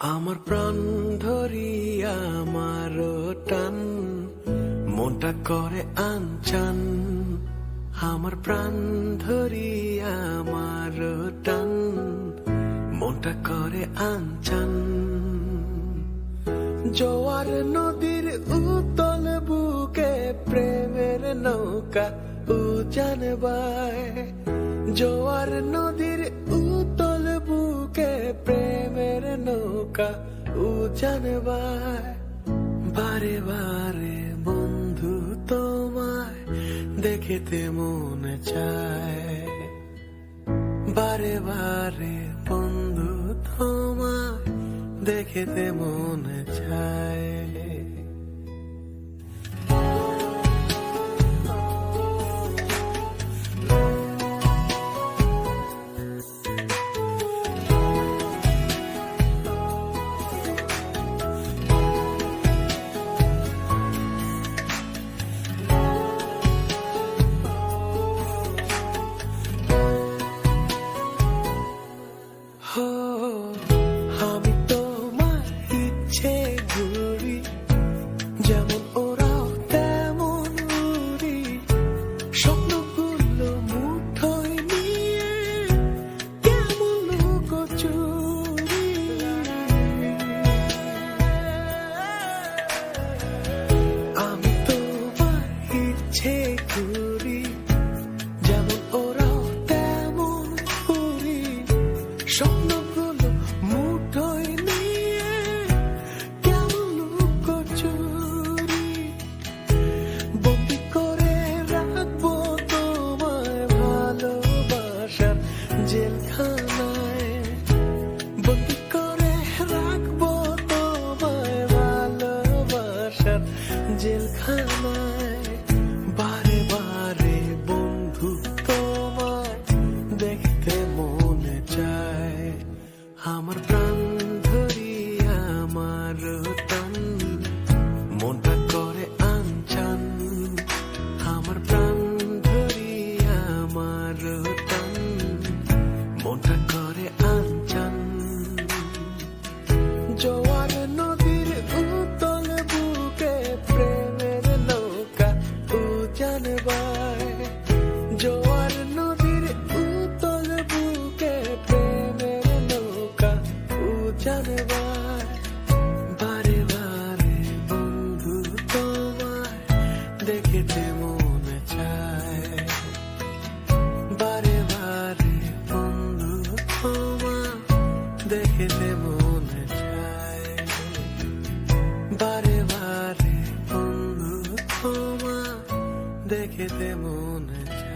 আমার প্রাণ ধরিয়া আমার টান মনটা করে আনচান। আমার প্রাণ ধরিয়া আমার টান মনটা করে আনচান। জোয়ার নদীর উতল বুকে প্রেমের নৌকা উজান বায়। জোয়ার নদীর উতল বুকে প্রেমের নৌকা উজান বায়। বারে বারে বন্ধু তোমায় দেখিতে মনে চায়। বারে বারে বন্ধু তোমায় দেখিতে মনে চায়। আমি তোমার ইচ্ছে ঘুরি, যেমন ওরাও তেমন উড়ি। স্বপ্নগুলো মুঠোয় নিয়ে কেমন লুকোচুরি। আমি তোমার ইচ্ছে ঘুরি, যেমন ওরাও তেমন উড়ি। স্বপ্নগুলো মুঠোয় নিয়ে কেমন লুকোচুরি। বন্দি করে রাখবো তোমায় ভালোবাসার জেলখানায়। বন্দি করে রাখবো তোমায় ভালোবাসার জেলখানায়। বারে বারে বন্ধু তোমায় দেখতে মনে চায়। আমার প্রাণ ধরিয়া আমার টান মনটা করে আনচান। আমার প্রাণ ধরিয়া আমার টান মনটা করে আনচান। জোয়ার নদীর উতল বুকে প্রেমের নৌকা উজান বায়। জোয়ার নদীর উতল বুকে প্রেমের নৌকা উজান বায়। বারে বারে বন্ধু তোমায় দেখিতে মনে চায়। বারে বারে বন্ধু তোমায় দেখিতে মনে চায়। বারে বারে বন্ধু তোমায় দেখিতে মনে চায়।